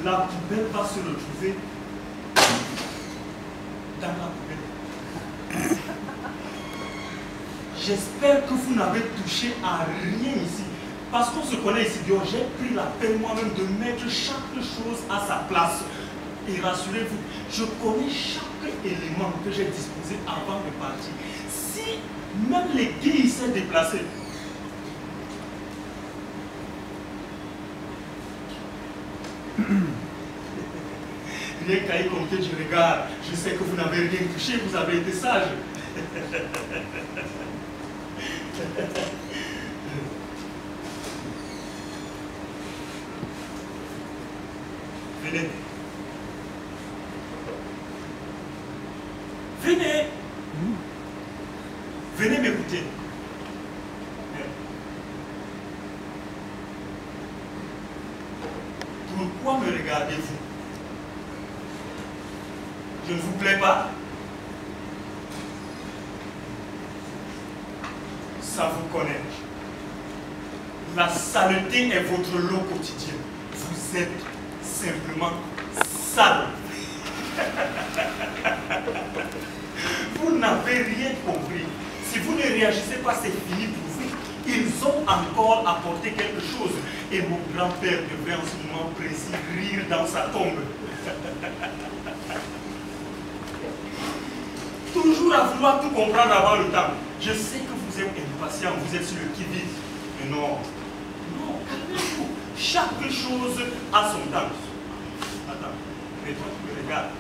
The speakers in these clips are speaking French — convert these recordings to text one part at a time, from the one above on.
La poubelle va se retrouver dans la poubelle. J'espère que vous n'avez touché à rien ici. Parce qu'on se connaît ici, j'ai pris la peine moi-même de mettre chaque chose à sa place. Et rassurez-vous, je connais chaque élément que j'ai disposé avant de partir. Si même les guilles s'est déplacé, rien qu'à y compter du regard, je sais que vous n'avez rien touché, vous avez été sage. Venez. Venez. Venez m'écouter. Pourquoi me regardez-vous? Je ne vous plais pas? Ça vous connaît. La saleté est votre lot quotidien. vous êtes simplement sale. Vous n'avez rien compris. Si vous ne réagissez pas, c'est fini pour vous. Ils ont encore apporté quelque chose. Et mon grand-père devrait en ce moment précis rire dans sa tombe. Toujours à vouloir tout comprendre avant le temps. Je sais que vous êtes impatient, vous êtes sur le qui-vive. Mais non, non, calmez-vous. Chaque chose a son temps. Attends, mais toi tu me regardes.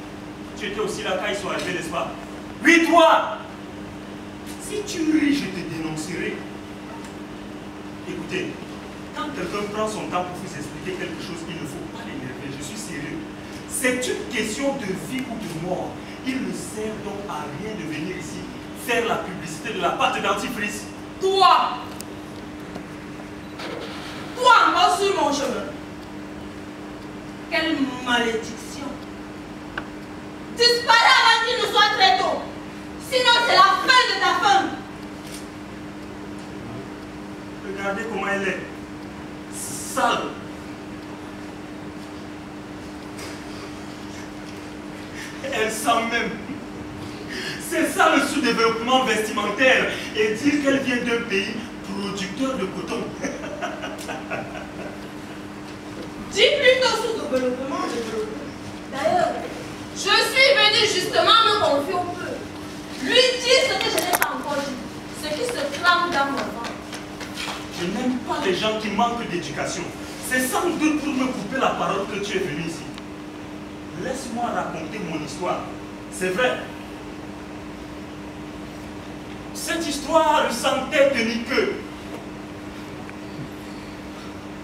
Tu étais aussi là quand ils sont arrivés, n'est-ce pas? Oui, toi! Si tu ris, je te dénoncerai. Écoutez, quand quelqu'un prend son temps pour vous expliquer quelque chose, il ne faut pas l'énerver, je suis sérieux. C'est une question de vie ou de mort. Il ne sert donc à rien de venir ici faire la publicité de la pâte dentifrice. Toi! Toi encore sur mon chemin. Quelle malédiction! Disparais avant qu'il ne soit très tôt. Sinon, c'est la fin de ta fin. Regardez comment elle est. Sale. Elle sent même. C'est ça le sous-développement vestimentaire. Et dire qu'elle vient d'un pays producteur de coton. Dis plutôt sous-développement. D'ailleurs, je suis venu justement me confier au peu. Lui dire ce que je n'ai pas encore dit. Ce qui se clame dans mon ventre. Je n'aime pas les gens qui manquent d'éducation. C'est sans doute pour me couper la parole que tu es venu ici. Laisse-moi raconter mon histoire. C'est vrai. Cette histoire sans tête ni queue.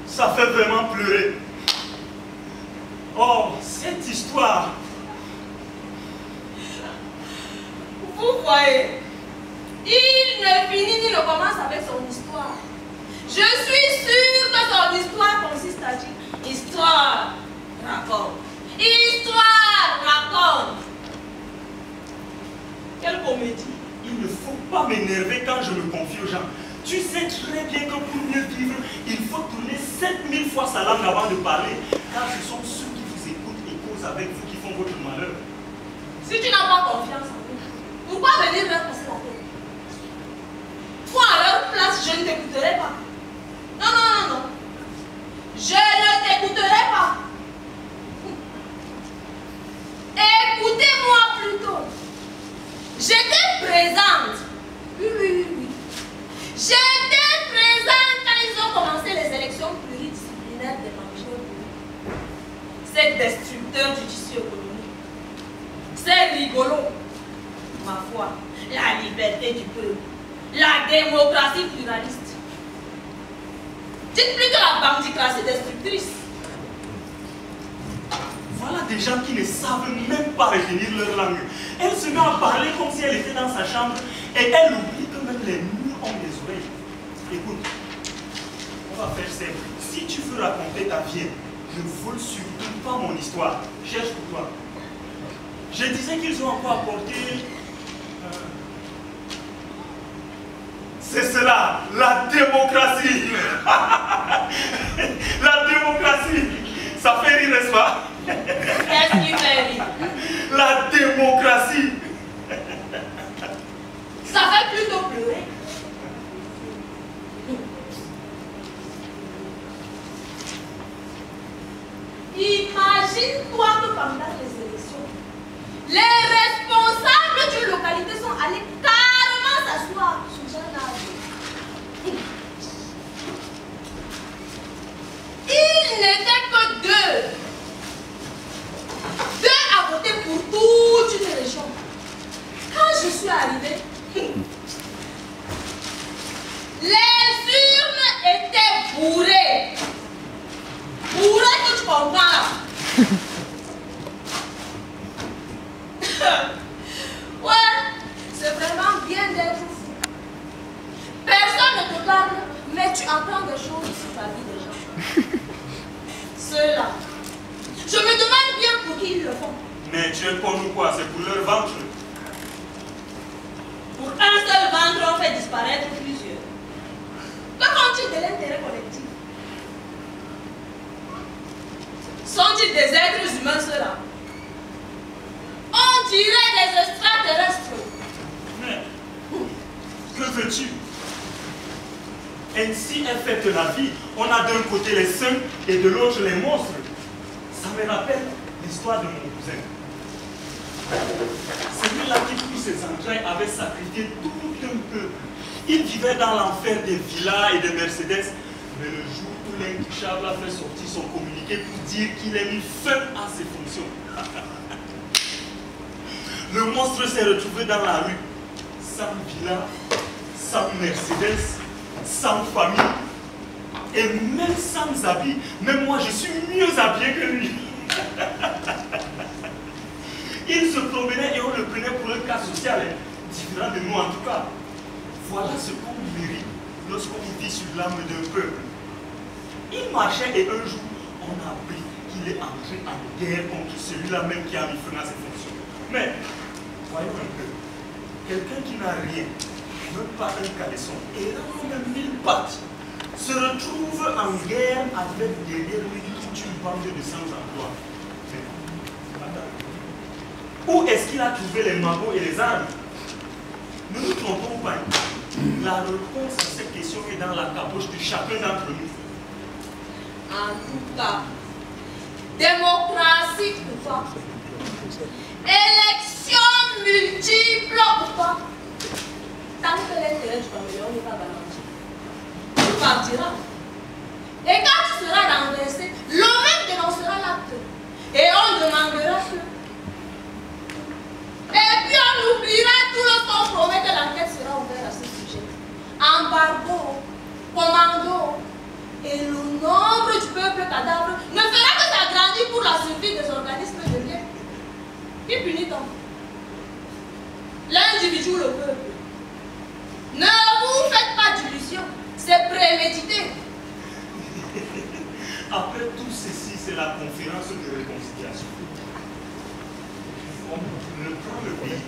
Ça fait vraiment pleurer. Oh, cette histoire. Vous voyez, il ne finit ni ne commence avec son histoire. Je suis sûre que son histoire consiste à dire histoire, raconte. Histoire, raconte. Quelle comédie. Il ne faut pas m'énerver quand je me confie aux gens. Tu sais très bien que pour mieux vivre, il faut tourner 7000 fois sa langue avant de parler. Car ce sont ceux qui vous écoutent et causent avec vous qui font votre malheur. Si tu n'as pas confiance en eux, pourquoi venir leur passer la tête? Toi, à leur place, je ne t'écouterai pas. Non, non, non, non. Je ne t'écouterai pas. Écoutez-moi plutôt. J'étais présente. Oui, oui, oui, oui. J'étais présente quand ils ont commencé les élections pluridisciplinaires des managers. C'est destructeur du tissu économique. C'est rigolo. Ma foi, la liberté du peuple, la démocratie pluraliste. Dites plus que la bandicratie destructrice. Voilà des gens qui ne savent même pas retenir leur langue. Elle se met à parler comme si elle était dans sa chambre et elle oublie que même les murs ont des oreilles. Écoute, on va faire simple. Si tu veux raconter ta vie, ne vole surtout pas mon histoire. Cherche pour toi. Je disais qu'ils ont encore apporté... C'est cela, la démocratie. La démocratie. Ça fait rire, n'est-ce pas? Qu'est-ce qui fait rire? La démocratie. Ça fait plutôt pleurer. Imagine-toi que pendant les élections, les responsables d'une localité sont allés carrément s'asseoir sous un arbre. Il n'était que deux. Deux à voter pour toute une région. Quand je suis arrivée, les urnes étaient bourrées. Bourrées que tu comprends là. Ouais, c'est vraiment bien d'être fou. Personne ne te parle, mais tu entends des choses sur ta vie des gens. Ceux-là. Je me demande bien pour qui ils le font. Mais tu es con ou quoi? C'est pour leur ventre. Pour un seul ventre, on fait disparaître plusieurs. Que font-ils de l'intérêt collectif? Sont-ils des êtres humains ceux-là? On dirait des extraterrestres. Mais, que veux-tu? Ainsi est faite la vie. On a d'un côté les saints et de l'autre les monstres. Ça me rappelle l'histoire de mon cousin. Celui-là qui prit ses entrailles avait sacrifié tout un peuple. Il vivait dans l'enfer des villas et des Mercedes. Mais le jour où l'intouchable a fait sortir son communiqué pour dire qu'il a mis fin à ses fonctions, le monstre s'est retrouvé dans la rue, sans villa, sans Mercedes, sans famille, et même sans habits. Même moi, je suis mieux habillé que lui. Il se promenait et on le prenait pour un cas social, différent de nous en tout cas. Voilà ce qu'on mérite lorsqu'on vit sur l'âme d'un peuple. Il marchait et un jour, on a appris qu'il est entré en guerre contre celui-là même qui a mis fin à ses fonctions. Mais, voyons un peu, quelqu'un qui n'a rien, même pas un caleçon, et même 1000 pattes, se retrouve en guerre avec derrière lui toute une bande de sans-emploi. Où est-ce qu'il a trouvé les magots et les armes? Ne nous trompons pas. La réponse à cette question est dans la caboche de chacun d'entre nous. En tout cas, démocratie ou pas, élection multiple ou pas, tant que l'intérêt du caméléon n'est pas garanti, tu partiras. Et quand tu seras renversé, l'homme dénoncera l'acte. Et on demandera que. Et puis on oubliera tout le temps promet que l'enquête sera ouverte à ce sujet. Embargo, commando, et le nombre du peuple cadavre ne fera que s'agrandir pour la survie des organismes de bien. Qui punit donc? L'individu ou le peuple? Ne vous faites pas d'illusions, c'est prémédité. Après tout ceci, c'est la conférence de réconciliation. On prend le pays,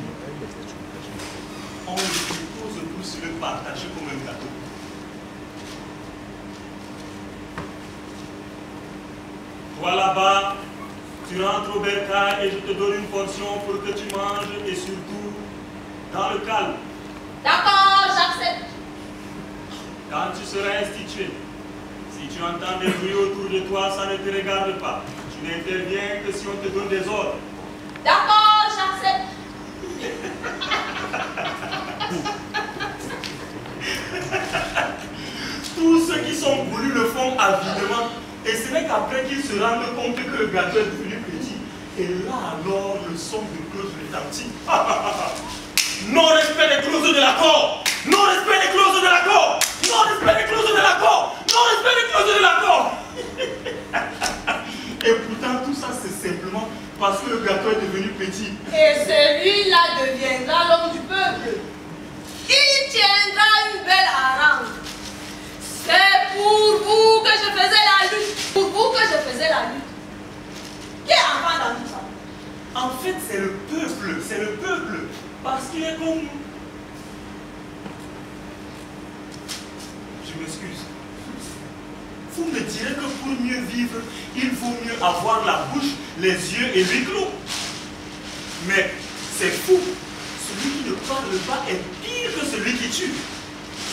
on le dépose tous le partager comme un gâteau. Toi là-bas, tu rentres au bercail et je te donne une portion pour que tu manges et surtout dans le calme. D'accord, j'accepte. Quand tu seras institué, si tu entends des bruits autour de toi, ça ne te regarde pas. Tu n'interviens que si on te donne des ordres. D'accord, j'accepte. Tous ceux qui sont voulus le font avidement. Et ce n'est qu'après qu'ils se rendent compte que le gâteau est devenu petit. Et là alors, le son de cloche retentit. Non-respect des clauses de l'accord! Non-respect des clauses de l'accord! Non-respect des clauses de l'accord! Non-respect des clauses de l'accord! Et pourtant, tout ça, c'est simplement parce que le gâteau est devenu petit. Et celui-là deviendra l'homme du peuple. Il tiendra une belle harangue. C'est pour vous que je faisais la lutte. Pour vous que je faisais la lutte. Qui est enfant dans tout ça? En fait, c'est le peuple. C'est le peuple. Parce qu'il est comme nous. Je m'excuse. Vous me direz que pour mieux vivre, il vaut mieux avoir la bouche, les yeux et huis clos. Mais c'est fou. Celui qui ne parle pas est pire que celui qui tue.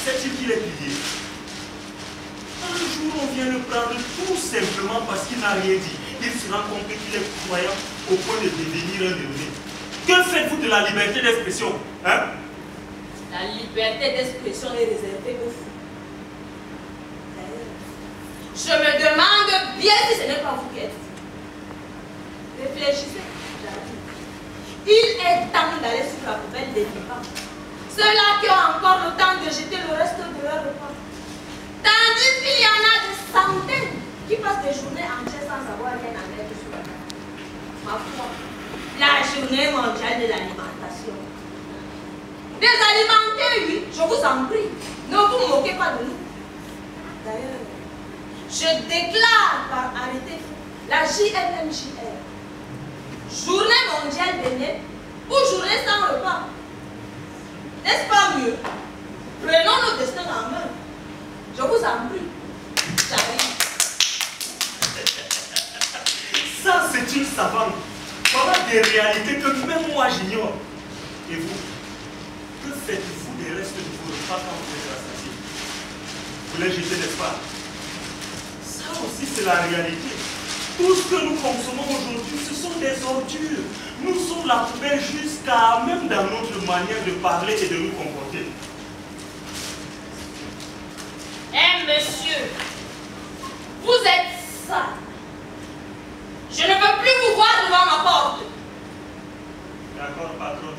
C'est-il qu'il est pilier? Un jour, on vient le prendre tout simplement parce qu'il n'a rien dit. Il se rend compte qu'il est croyant au point de devenir un ermite. Que faites-vous de la liberté d'expression? Hein? La liberté d'expression est réservée aux fous. Je me demande bien si ce n'est pas vous qui êtes fou. Réfléchissez. Il est temps d'aller sur la poubelle des vivants. Ceux-là qui ont encore le temps de jeter le reste de leur repas. Tandis qu'il y en a des centaines qui passent des journées entières sans avoir rien à mettre sur la table. Ma foi, la journée mondiale de l'alimentation. Désalimenter, oui, je vous en prie. Ne vous moquez pas de nous. D'ailleurs, je déclare par arrêté la JMMJR, Journée mondiale des nez ou journée sans repas. N'est-ce pas mieux? Prenons nos destins en main. Je vous en prie. J'arrive. est une savante. Voilà des réalités que même moi j'ignore. Et vous, que faites-vous des restes de vos repas quand vous êtes assassiné? Vous les jetez, n'est-ce pas? Ça aussi, c'est la réalité. Tout ce que nous consommons aujourd'hui, ce sont des ordures. Nous sommes la poubelle jusqu'à même dans notre manière de parler et de nous comporter. Eh monsieur, vous êtes sale. Je ne veux plus vous voir devant ma porte. D'accord, patron.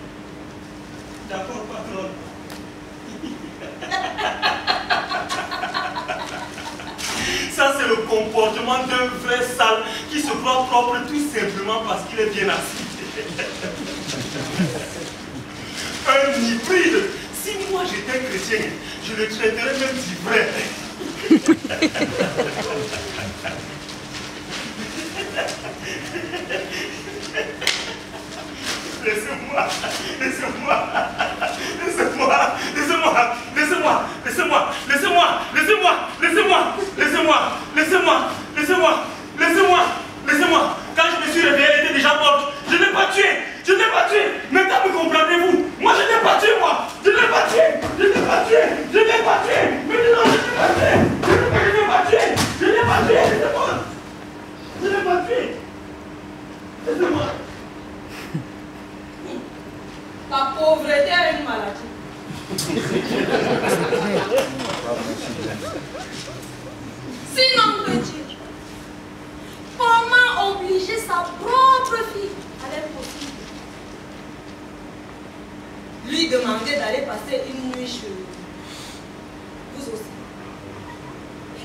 D'accord, patron. Ça, c'est le comportement d'un vrai sale qui se croit propre tout simplement parce qu'il est bien assis. Un hybride. Si moi j'étais chrétien, je le traiterais même d'ivraie. Laissez-moi, laissez-moi, laissez-moi, laissez-moi, laissez-moi, laissez-moi, laissez-moi, laissez-moi, laissez-moi, laissez-moi, laissez-moi, laissez-moi, laissez-moi, laissez-moi. Quand je me suis réveillé, elle était déjà morte. Je n'ai pas tué, je n'ai pas tué. Maintenant, me comprenez-vous? Moi, je n'ai pas tué, moi. Je n'ai pas tué, je n'ai pas tué, je n'ai pas tué. Maintenant, je n'ai pas tué, je n'ai pas tué, je n'ai pas tué, laissez-moi. Je n'ai pas tué. Laissez-moi. Ta pauvreté a une maladie. Sinon, que dire? Comment obliger sa propre fille à l'impossible? Lui demander d'aller passer une nuit chez lui. Vous aussi.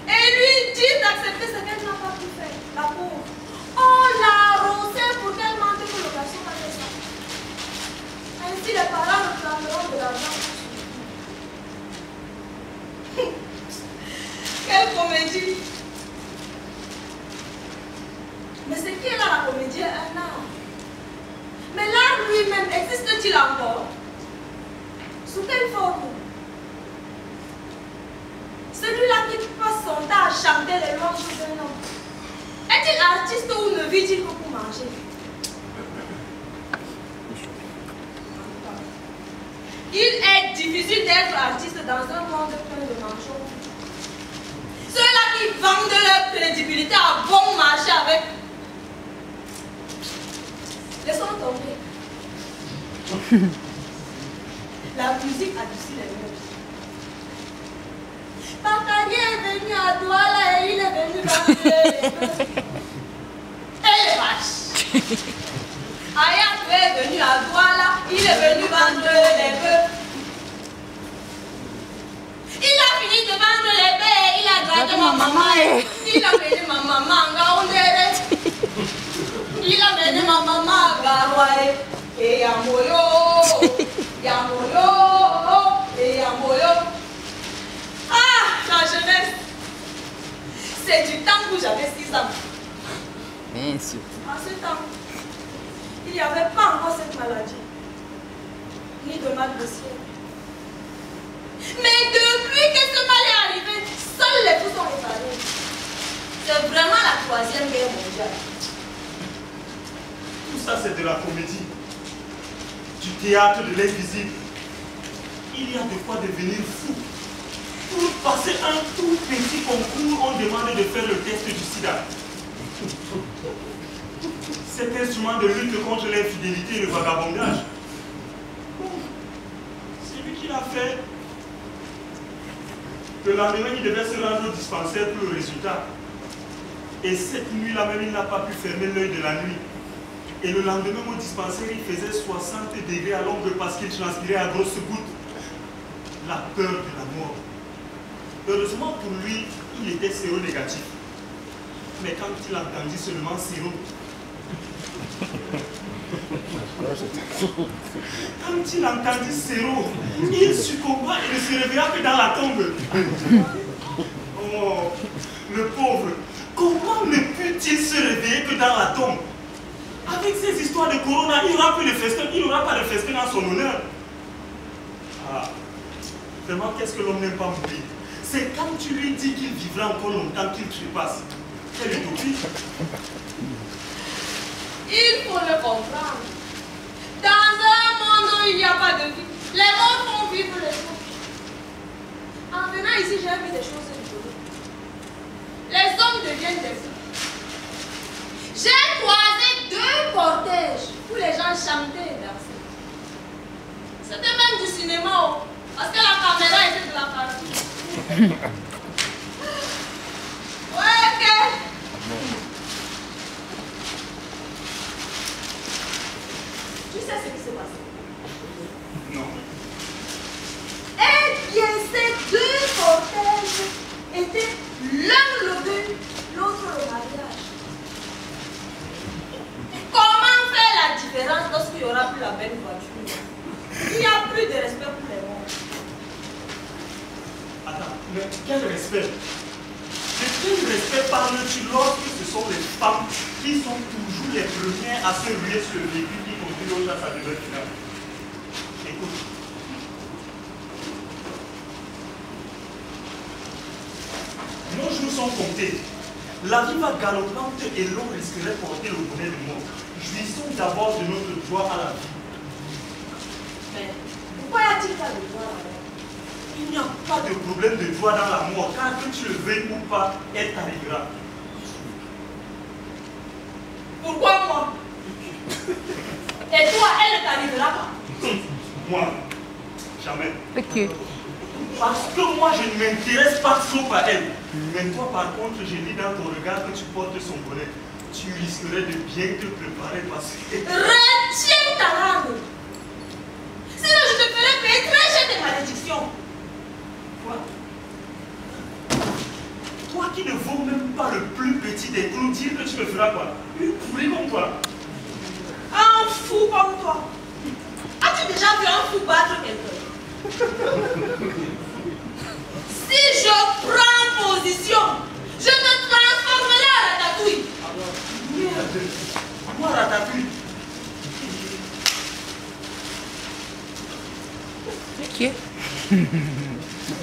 Et lui dire d'accepter ce qu'elle n'a pas pu faire. La pauvre. On l'a arrosée pour qu'elle mente que le garçon a fait ça. Ainsi, les parents réclameront de l'argent pour Quelle comédie! Mais ce qui est là, la comédie, est un art. Mais l'art lui-même, existe-t-il encore? Sous quelle forme? Celui-là qui passe son temps à chanter les louanges d'un homme, est-il artiste ou ne vit-il que pour manger? Il est difficile d'être artiste dans un monde plein de manchots. Ceux-là qui vendent leur crédibilité à bon marché avec... Laissons tomber. La musique adoucit les mœurs. Bakadi est venu à Douala et il est venu vendre les bœufs. Et les vaches. Ayat est venu à Douala, il est venu vendre les bœufs. Il a fini de vendre les bœufs et il a dragué ma maman. Il a mené ma maman à Gaoundere. Il a mené ma maman à Garouae. Et Yamoyo, Yamoyo, et Yamoyo. Ah, la jeunesse. C'est du temps où j'avais 6 ans. Bien sûr. En ce temps, il n'y avait pas encore cette maladie, ni de mal de ciel. Mais depuis que ce mal est arrivé, seuls les fous sont réparés. C'est vraiment la 3e guerre mondiale. Tout ça, c'est de la comédie, du théâtre de l'invisible. Il y a de quoi devenir fou. Pour passer un tout petit concours, on demande de faire le test du sida. Cet instrument de lutte contre l'infidélité et le vagabondage, c'est lui qui l'a fait. Le lendemain, il devait se rendre au dispensaire pour le résultat. Et cette nuit-là même, il n'a pas pu fermer l'œil de la nuit. Et le lendemain, au dispensaire, il faisait 60 degrés à l'ombre parce qu'il transpirait à grosses gouttes. La peur de la mort. Heureusement pour lui, il était séronégatif. Mais quand il entendit seulement séro, quand il entendit séro, il succomba et ne se réveilla que dans la tombe. Oh, le pauvre, comment ne peut-il se réveiller que dans la tombe? Avec ces histoires de corona, il n'aura plus de festin, il n'aura pas de festin en son honneur. Ah, vraiment, qu'est-ce que l'homme n'aime pas mourir? C'est quand tu lui dis qu'il vivra encore longtemps qu'il trépasse. Quelle utopie! Il faut le comprendre. Dans un monde où il n'y a pas de vie, les morts font vivre les autres. En venant ici, j'ai vu des choses rigolotes. Les hommes deviennent des fous. J'ai croisé 2 cortèges où les gens chantaient et dansaient. C'était même du cinéma, oh, parce que la caméra était de la partie. Ouais, ok. Tu sais ce qui s'est passé? Non. Eh bien, ces 2 cortèges étaient l'un le deuil, l'autre le mariage. Comment faire la différence lorsqu'il n'y aura plus la belle voiture? Il n'y a plus de respect pour les morts. Attends, mais quel respect? De quel respect parles-tu lorsque ce sont les femmes qui sont toujours les premières à se ruer sur le véhicule qui conduit l'autre à sa demeure finale? Écoute. Nos jours sont comptés. La vie va galopante et l'on risquerait de porter le bonnet de mort. Jouissons d'abord de notre droit à la vie. Mais pourquoi y a-t-il pas de droit là-bas? Il n'y a pas de problème de droit dans la mort, car que tu le veuilles ou pas, elle t'arrivera. Pourquoi moi? Et toi, elle ne t'arrivera pas? Moi, jamais. Ok. Parce que moi, je ne m'intéresse pas trop à elle. Mais toi, par contre, je lis dans ton regard que tu portes son bonnet. Tu risquerais de bien te préparer parce que... Retiens ta langue! Sinon, je te ferai payer très cher tes malédictions. Quoi? Toi qui ne vaux même pas le plus petit des clous, dire que tu me feras quoi? Une pourrie comme toi. Un fou comme toi. As-tu déjà vu un fou battre quelqu'un? Si je prends position, je te transformerai en ratatouille. Merde. Moi, ratatouille. Ok.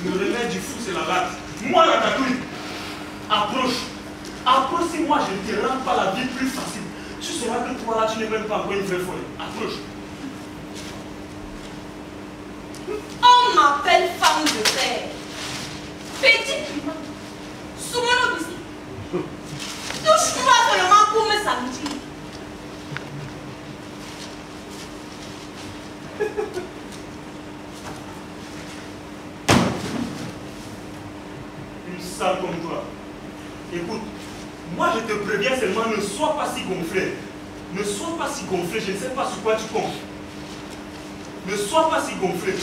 Le remède du fou, c'est la rate. Moi, ratatouille. Approche. Approche si moi, je ne te rends pas la vie plus facile. Tu sauras que toi, là, tu n'es même pas encore une vraie folle. Approche. On m'appelle femme de terre. Petite humain. Soumano ici. Touche-moi seulement pour me sentir. Une sale comme toi. Écoute, moi je te préviens seulement, ne sois pas si gonflé. Ne sois pas si gonflé, je ne sais pas sur quoi tu comptes. Ne sois pas si gonflé.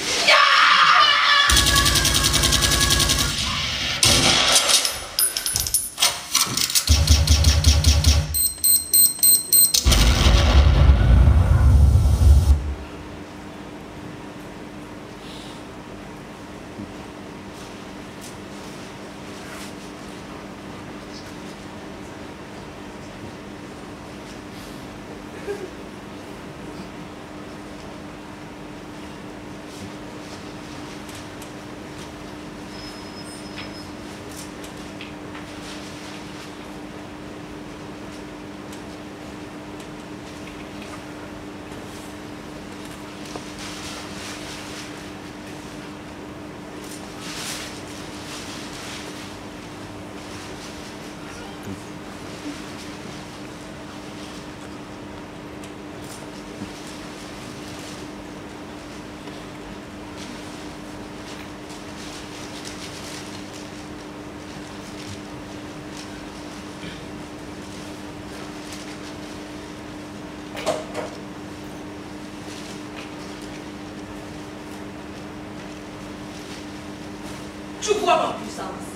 Tu vois ma puissance.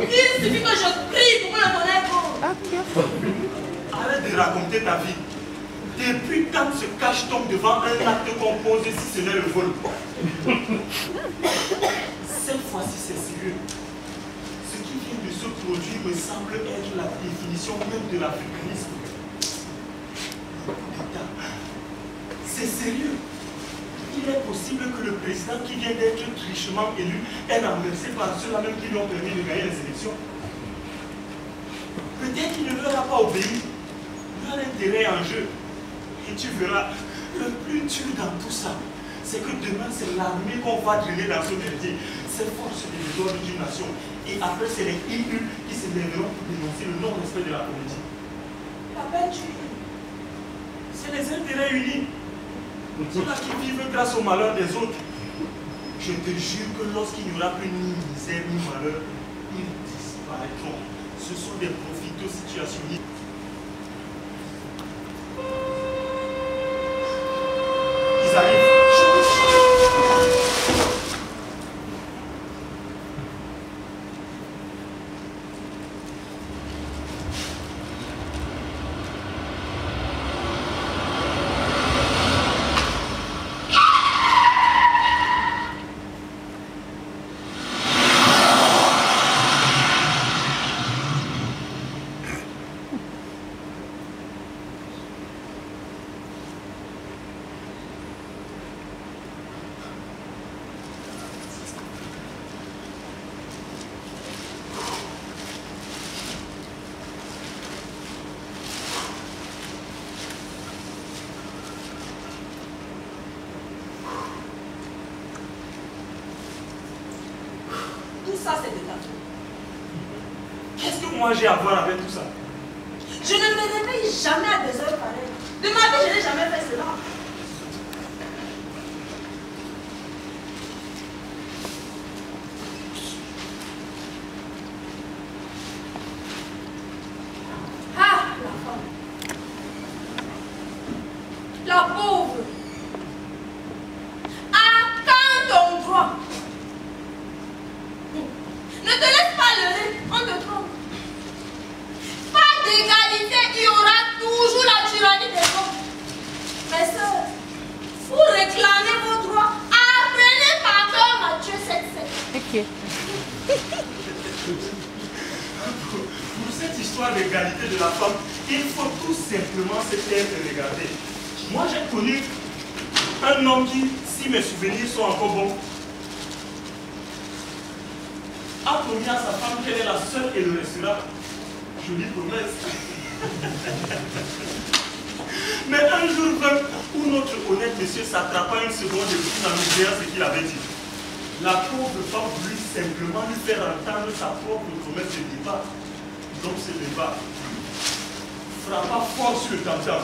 Il suffit que je prie pour que le bonheur tombe. Arrête de raconter ta vie. Depuis quand se cache-t-on devant un acte qu'on pose si ce n'est le vol? Cette fois-ci, c'est sérieux. Ce qui vient de se produire me semble être la définition même de l'africanisme. C'est sérieux. Il est possible que le président qui vient d'être richement élu ait renversé par ceux-là même qui lui ont permis de gagner les élections. Peut-être qu'il ne leur a pas obéi. Leur intérêt est en jeu. Et tu verras, le plus dur dans tout ça, c'est que demain, c'est l'armée qu'on va driller dans ce quartier. C'est force des désordres d'une nation. Et après, c'est les IU qui se lèveront pour dénoncer le non-respect de la comédie. La peinture. C'est les intérêts unis. Ceux-là qui vivent grâce au malheur des autres. Je te jure que lorsqu'il n'y aura plus ni misère ni malheur, ils disparaîtront. Ce sont des profiteurs situationnistes. Ils arrivent. Ça, c'est de ta faute. Qu'est-ce que moi j'ai à voir avec tout ça? Je ne me réveille jamais à des heures pareilles. De ma vie, je n'ai jamais fait cela. Ah, la femme. La pauvre. À quand ton droit? Ne te laisse pas leurrer, on te trompe. Pas d'égalité, il y aura toujours la tyrannie des hommes. Mes soeurs, pour réclamer vos droits, apprenez par cœur Matthieu 7,7. Ok. Pour cette histoire d'égalité de la femme, il faut tout simplement se taire et regarder. Moi j'ai connu un homme qui, si mes souvenirs sont encore bons, a promis à sa femme qu'elle est la seule et le restera. Jolie promesse. Mais un jour même où notre honnête monsieur s'attrapa une seconde et prit en misère ce qu'il avait dit. La pauvre femme voulut simplement lui faire entendre sa propre promesse de départ. Donc ce débat frappa fort sur le tam-tam.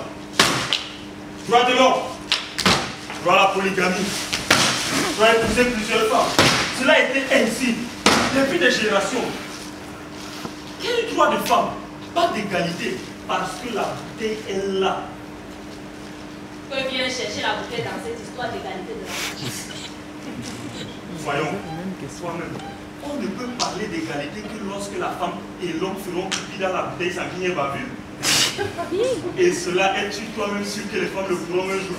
Droit de l'homme, droit à la polygamie, droit à épouser plusieurs femmes. Cela était ainsi. Depuis des générations, quel droit de femme? Pas d'égalité, parce que la bouteille est là. Que vient chercher la bouteille dans cette histoire d'égalité de la femme? Voyons, toi-même, on ne peut parler d'égalité que lorsque la femme et l'homme feront pipi dans la bouteille sans qu'il n'y ait pas vu. Et cela, es-tu toi-même sûr que les femmes le feront un jour?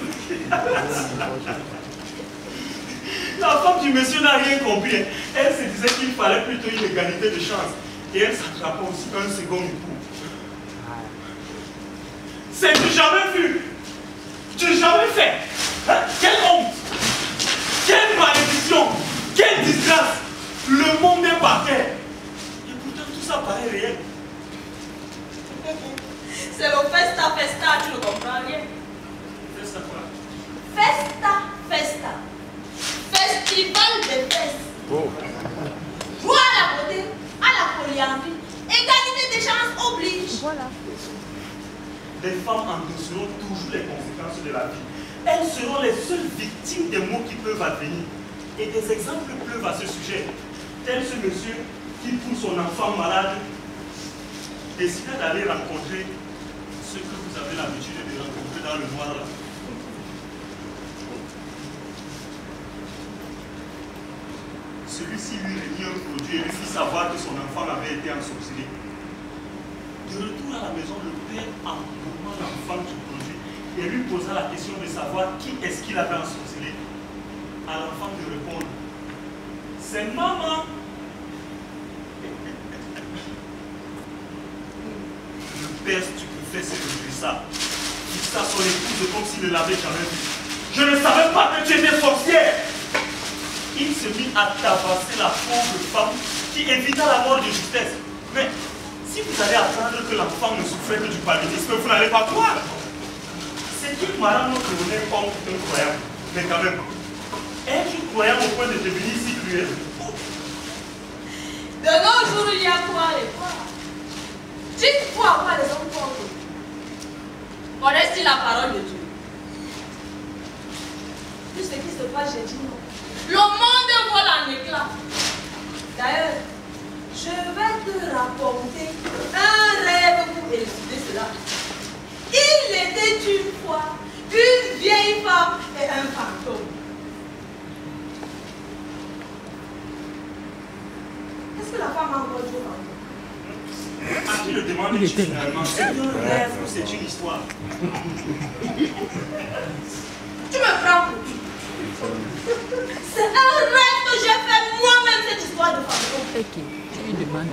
La femme du monsieur n'a rien compris. Elle se disait qu'il fallait plutôt une égalité de chance. Et elle s'attrapa aussi un second époux. C'est du jamais vu. Du jamais fait. Hein? Quelle honte. Quelle malédiction. Quelle disgrâce. Le monde est par terre. Et pourtant tout ça paraît réel. C'est le festa, tu ne comprends rien. Festa quoi? Festa. Festival des fesses. Oh. Droit à la beauté, à la polyandrie, égalité des chances oblige. Voilà. Les femmes endosseront toujours les conséquences de la vie. Elles seront les seules victimes des maux qui peuvent advenir. Et des exemples pleuvent à ce sujet. Tel ce monsieur qui, pour son enfant malade, décida d'aller rencontrer ceux que vous avez l'habitude de rencontrer dans le noir là. Celui-ci lui remit un produit et lui fit savoir que son enfant avait été ensorcelé. De retour à la maison, le père empoigna l'enfant du produit et lui posa la question de savoir qui est-ce qu'il avait ensorcelé. À l'enfant de répondre, c'est maman. Le père stupéfait se redressa, fixa son épouse comme s'il ne l'avait jamais vu. Je ne savais pas que tu étais sorcière. Il se mit à tabasser la pauvre femme qui évita la mort de justesse. Mais Si vous allez apprendre que l'enfant ne souffrait que du paludisme, vous n'allez pas croire. C'est une marrant notre honnête comme un croyant. Mais quand même, es-tu croyant au point de devenir si cruel? De nos jours, il y a quoi et quoi? Dites-moi quoi les hommes font. Connaissent-ils la parole de Dieu? Tout ce qui se passe, j'ai dit non. Le monde vole en éclats. D'ailleurs, je vais te raconter un rêve pour élucider cela. Il était une fois une vieille femme et un fantôme. Qu'est-ce que la femme a encore dit au fantôme? À qui le demande-tu finalement? C'est un rêve ou c'est une histoire? Tu me prends pour qui? C'est un rêve que j'ai fait moi-même, cette histoire de fantôme.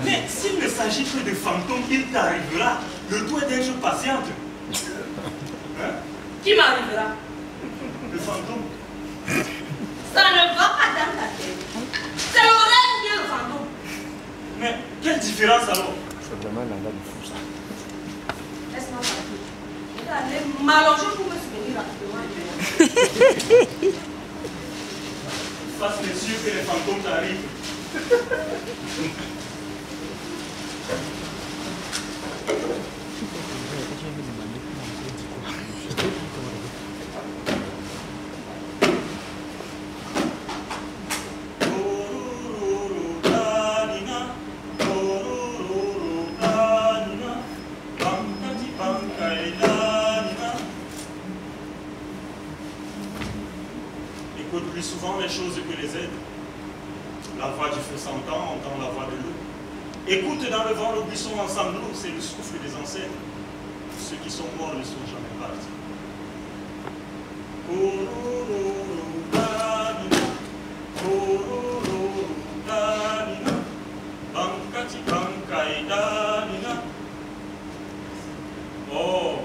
Mais s'il ne s'agit que de fantômes, il t'arrivera. Le tout est d'être patiente. Hein? Qui m'arrivera? Le fantôme. Ça ne va pas dans ta tête. C'est le rêve ou bien le fantôme? Mais quelle différence alors? C'est vraiment la date de fou ça. Laisse-moi partir. Je vais aller m'allonger pour me souvenir rapidement. Fasse les yeux que les fantômes t'arrivent. Écoute plus souvent les choses que les aides. La voix du feu s'entend, entend la voix de l'eau. Écoute dans le vent le buisson ensemble, c'est le souffle des ancêtres. Ceux qui sont morts ne sont jamais partis. Oh,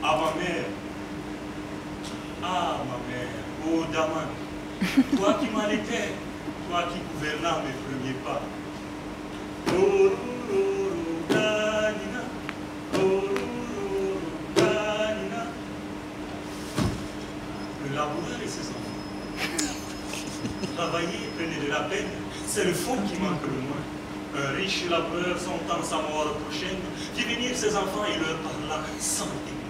à ma mère. Ah, ma mère. Oh, Daman. Toi qui m'allaitais, toi qui gouvernas mes premiers pas. Le laboureur et ses enfants. Travailler, prenez de la peine, c'est le fond qui manque le moins. Un riche laboureur sentant sa mort prochaine, qui venir ses enfants et leur parla sans témoin.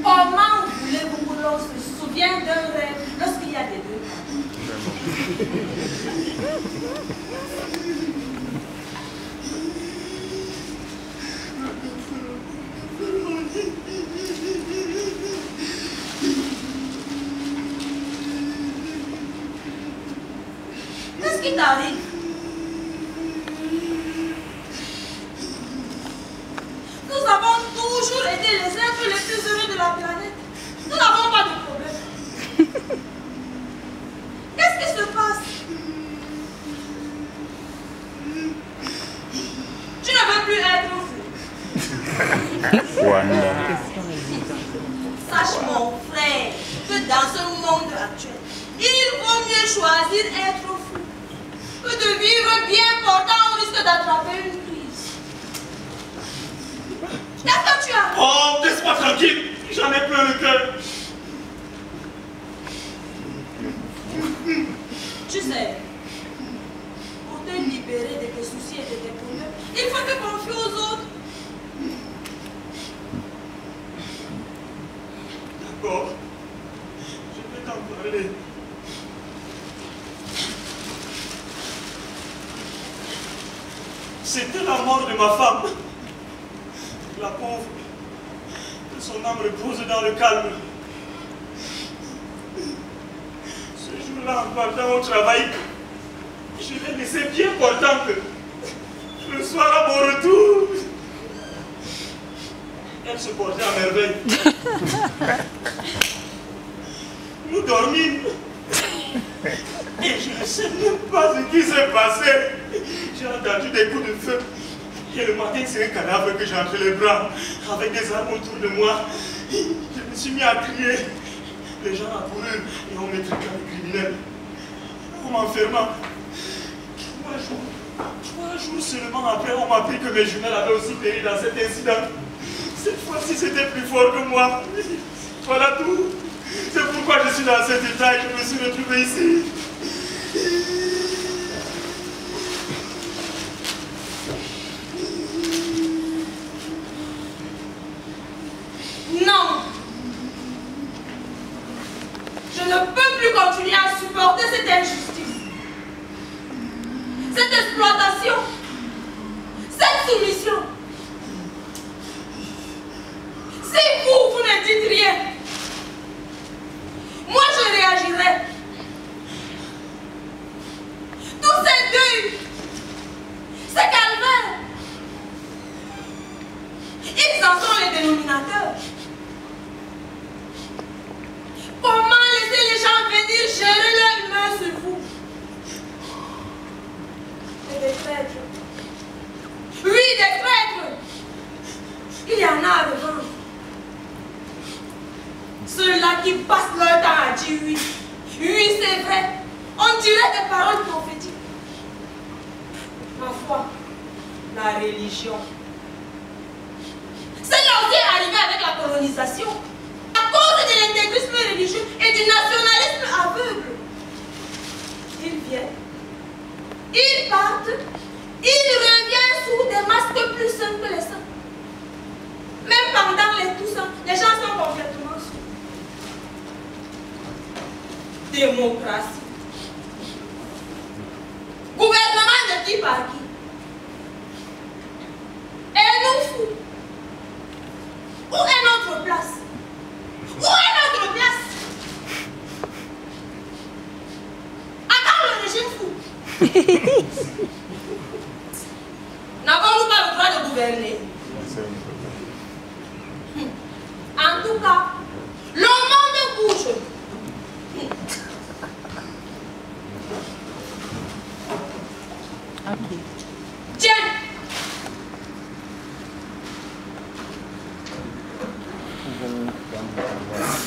Comment voulez-vous que l'on se souvienne d'un rêve lorsqu'il y a des deux? Qu'est-ce qui t'arrive? Nous avons toujours été les êtres les plus heureux de la planète. Nous n'avons pas de problème. Qu'est-ce qui se passe? Tu ne veux plus être fou. Sache mon frère que dans ce monde actuel, Il vaut mieux choisir être fou que de vivre bien portant au risque d'attraper une crise. Qu'est-ce que tu as? Oh, laisse-moi tranquille. J'en ai plein le cœur. Tu sais, pour te libérer de tes soucis et de tes problèmes, il faut te confier aux autres. D'accord. Je vais t'en parler. C'était la mort de ma femme. La pauvre. Que son âme repose dans le calme. Ce jour-là, en partant au travail, je l'ai laissé bien portante. Le soir, à mon retour, elle se portait à merveille. Nous dormîmes. Et je ne sais même pas ce qui s'est passé. J'ai entendu des coups de feu. Et le matin, c'est un cadavre que j'ai entre les bras, avec des armes autour de moi. Je me suis mis à crier. Les gens accoururent et on m'étriqua les criminels. En m'enfermant. 3 jours seulement après, on m'a appris que mes jumelles avaient aussi péri dans cet incident. Cette fois-ci, c'était plus fort que moi. Voilà tout. C'est pourquoi je suis dans cet état et je me suis retrouvé ici. Non. Je ne peux plus continuer à supporter cette injustice, cette exploitation, cette soumission. Si vous ne dites rien, moi je réagirai. Tous ces deuils, ces calvaires, ils en sont les dénominateurs. Comment laisser les gens venir gérer leur main sur vous? Et des traîtres. Oui, des traîtres. Il y en a à devant. Ceux-là qui passent leur temps à dire oui. Oui, c'est vrai. On dirait des paroles prophétiques. Ma foi, la religion. C'est là aussi arrivé avec la colonisation. À cause de l'intégrisme religieux et du nationalisme aveugle. Ils viennent, ils partent, ils reviennent sous des masques plus sains que les saints. Même pendant les Toussaint, les gens sont complètement sous. Démocratie. Gouvernement de qui par qui? Et nous fous. Où est notre place? Où est notre place? À quand le régime fou? N'avons-nous pas le droit de gouverner? En tout cas, le monde bouge. Ok. Tiens.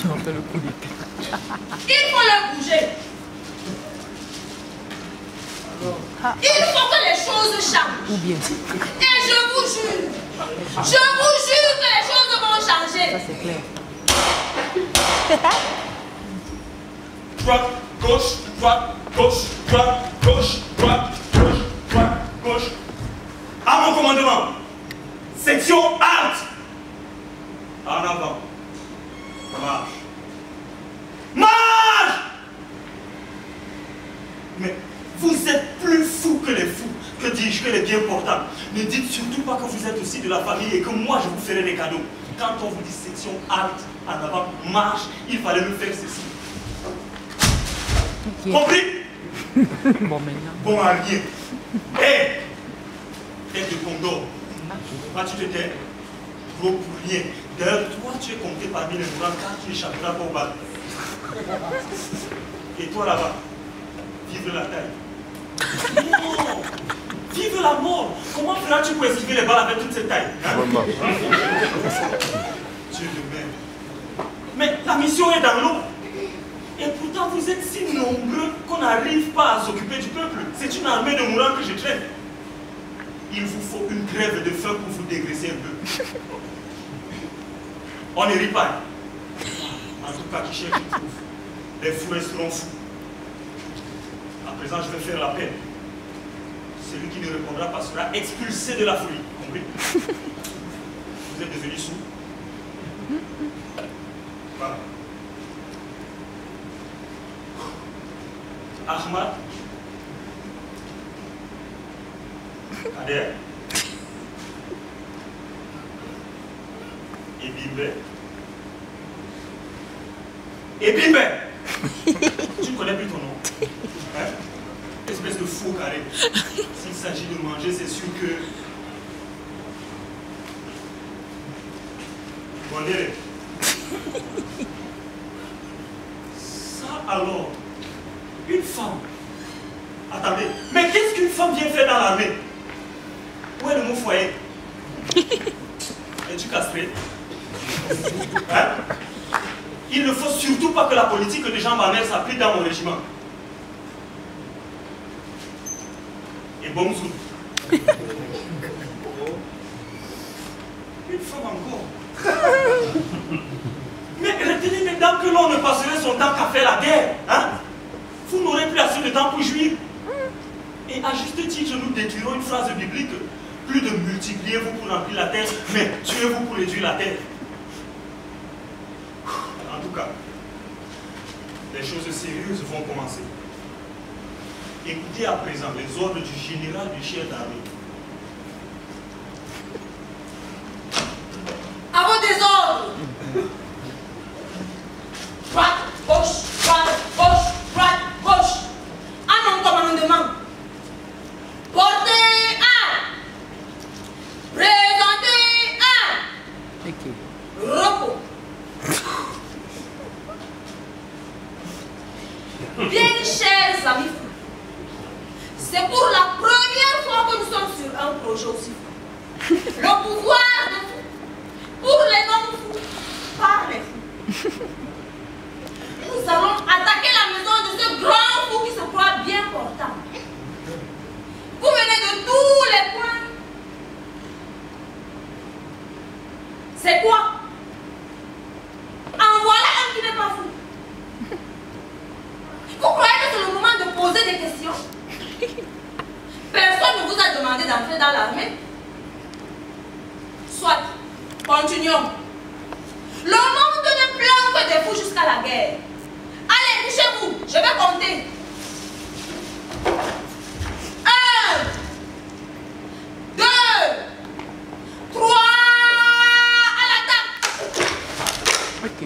On fait le coup d'état. Il faut le bouger. Il faut que les choses changent. Ou bien. Et je vous jure que les choses vont changer. Ça c'est clair. Droite, gauche, droite, gauche, droite, gauche, droite, gauche, droite, gauche. À mon commandement. Section halte. En avant. Marche. Marche! Mais vous êtes plus fous que les fous, que dis-je, que les bien portants. Ne dites surtout pas que vous êtes aussi de la famille et que moi je vous ferai des cadeaux. Quand on vous dit section halte, en avant, marche, il fallait me faire ceci. Okay. Compris? Bon, maintenant. Bon à rien. Hé! Tête de condor. Toi tu te tais. Gros pour rien. D'ailleurs, toi tu es compté parmi les mourants car tu échapperas pas au bal. Et toi là-bas, vive la taille. Non! Vive la mort! Comment feras-tu pour esquiver les balles avec toute cette taille? Hein? Dieu de merde. Mais la mission est dans l'eau. Et pourtant, vous êtes si nombreux qu'on n'arrive pas à s'occuper du peuple. C'est une armée de mourants que je traîne. Il vous faut une trêve de faim pour vous dégraisser un peu. On ne rit pas. En tout cas, qui cherche, qui trouve. Les fous resteront fous. À présent, je vais faire l'appel. Celui qui ne répondra pas sera expulsé de la folie. Compris? Vous êtes devenus sourds. Voilà. Ahmad. Kader. Et Bimbe. Et Bimbe. Tu ne connais plus ton nom. Hein? Espèce de faux carré. S'il s'agit de manger, c'est sûr que... Bon, allez. Ça alors, une femme. Attendez, mais qu'est-ce qu'une femme vient faire dans l'armée? Où est le mot foyer? Es-tu castré? Hein? Il ne faut surtout pas que la politique de Jean Barnel s'applique dans mon régiment. Et bon zoom. Une femme encore. Mais retenez mesdames que l'on ne passerait son temps qu'à faire la guerre. Hein? Vous n'aurez plus assez de temps pour jouir. Et à juste titre, nous détruirons une phrase biblique. Plus de multipliez-vous pour remplir la terre, mais tuez-vous pour réduire la terre. En tout cas, les choses sérieuses vont commencer. Écoutez à présent les ordres du général du chef d'armée. À vos désordres. Droite, gauche, droite, gauche, droite, gauche. À mon commandement. Portez armes. Présentez armes. Ok. Repos. Bien chers amis, c'est pour la première fois que nous sommes sur un projet aussi fou. Le pouvoir de fou. Pour les non-fous, par les fous. Nous allons attaquer la maison de ce grand fou qui se croit bien portant. Vous venez de tous les coins. C'est quoi? En voilà un qui n'est pas fou. Vous croyez que c'est le moment de poser des questions? Personne ne vous a demandé d'entrer dans l'armée. Soit, continuons. Le monde ne pleure que des fous jusqu'à la guerre. Allez, couchez-vous, je vais compter. 1, 2, 3, à l'attaque. Ok.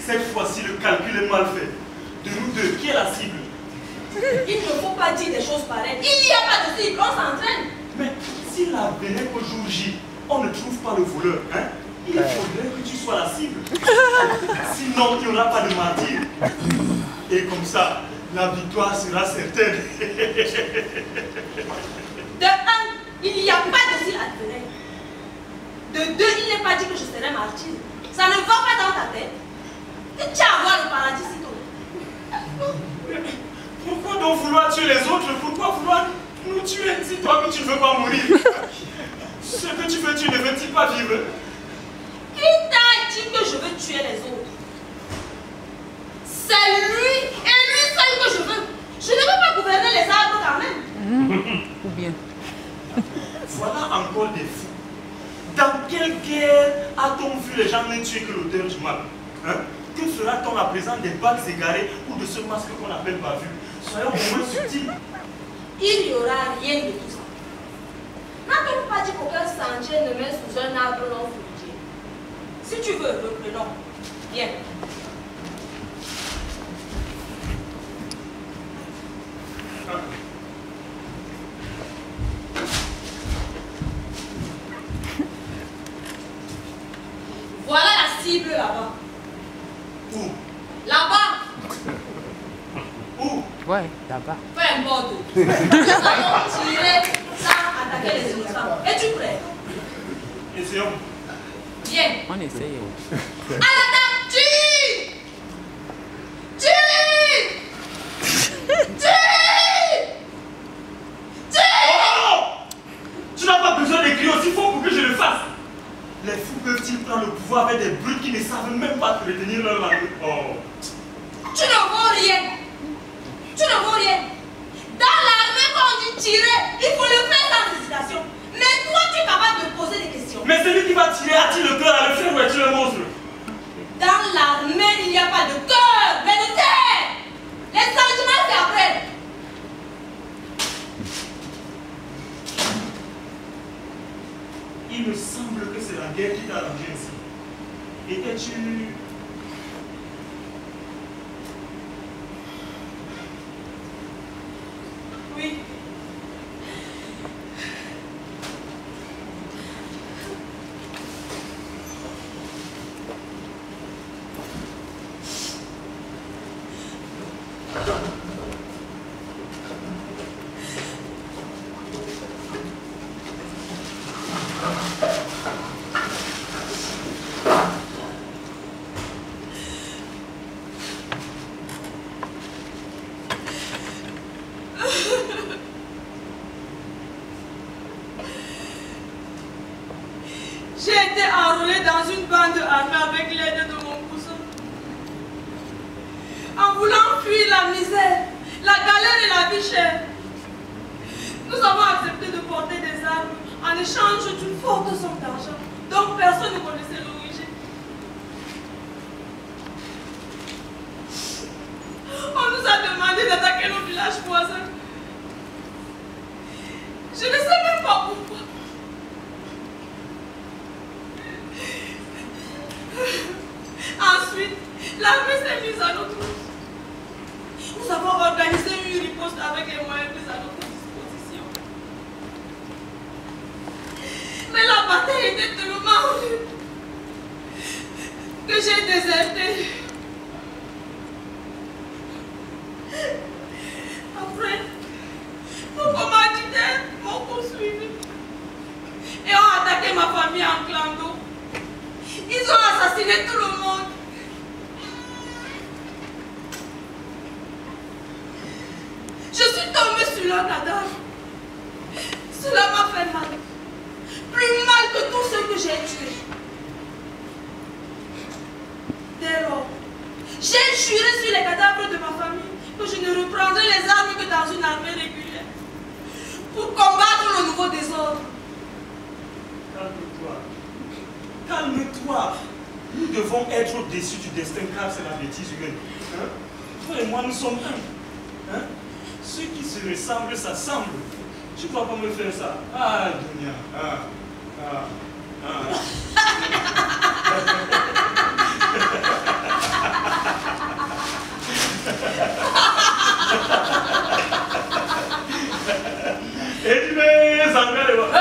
Cette fois-ci, le calcul est mal fait. De nous deux, qui est la cible? Il ne faut pas dire des choses pareilles. Il n'y a pas de cible, on s'entraîne. Mais s'il advenait qu'au jour J, on ne trouve pas le voleur, hein, il faudrait que tu sois la cible. Sinon, il n'y aura pas de martyr. Et comme ça, la victoire sera certaine. De 1, il n'y a pas de cible advenant. De 2, il n'est pas dit que je serai martyr. Ça ne va pas dans ta tête. Tu as à voir le paradis sitôt. Pourquoi donc vouloir tuer les autres? Pourquoi vouloir nous tuer si toi-même tu ne veux pas mourir? Ce que tu veux, tu ne veux-tu pas vivre? Qui t'a dit que je veux tuer les autres? C'est lui et lui seul que je veux. Je ne veux pas gouverner les arbres quand même. Ou bien. Voilà encore des fous. Dans quelle guerre a-t-on vu les gens ne tuer que l'auteur du mal? Hein? Que fera-t-on à présent des balles égarées ou de ce masque qu'on appelle bavure? Soyons au moins subtils. Il n'y aura rien de tout ça. N'a-t-on pas dit qu'aucun sentier ne met sous un arbre non fruitier? Si tu veux, reprenons. Viens. Voilà la cible là-bas. Où? Là-bas. Où? Ouais, là-bas. Peu importe. Nous allons tirer sans attaquer les éléphants. Es-tu prêt? Essayons. Viens. On essaye. À l'attaque, tue! Tue! Tue! Oh! Tu n'as pas besoin d'écrire aussi fort pour que je le fasse. Les fous peuvent-ils prendre le pouvoir avec des brutes qui ne savent même pas retenir leur langue? Oh! Tu ne vaux rien. Tu ne vaux rien. Dans l'armée, quand on dit tirer, il faut le faire sans hésitation. Mais toi, tu es capable de poser des questions. Mais celui qui va tirer, a-t-il le cœur à le faire ou est-il un monstre? Dans l'armée, il n'y a pas de cœur, mais de terre. Les sentiments, c'est après. Il me semble que c'est la guerre qui t'a arrangé ainsi. Étais-tu... Oui. J'ai été enrôlée dans une bande armée avec l'aide de mon cousin. En voulant fuir la misère, la galère et la vie chère, nous avons accepté de porter des armes en échange d'une forte somme d'argent dont personne ne connaissait l'origine. On nous a demandé d'attaquer nos villages voisins. Je ne sais même pas pourquoi. Ensuite, l'armée s'est mise à notre route. Nous avons organisé une riposte avec les moyens mis à notre disposition. Mais la bataille était tellement rude que j'ai déserté. Après, nos commanditaires m'ont poursuivi et ont attaqué ma famille en clando. Ils ont assassiné tout le monde. Je suis tombée sur leur cadavre. Cela m'a fait mal. Plus mal que tous ceux que j'ai tués. Dès lors, j'ai juré sur les cadavres de ma famille que je ne reprendrai les armes que dans une armée régulière pour combattre le nouveau désordre. Calme-toi. Calme-toi. Nous devons être déçus du destin car c'est la bêtise humaine. Hein? Toi et moi, nous sommes un. Hein? Ceux qui se ressemblent s'assemblent. Tu ne vas pas me faire ça. Ah, Dunia. Et tu mets, ça me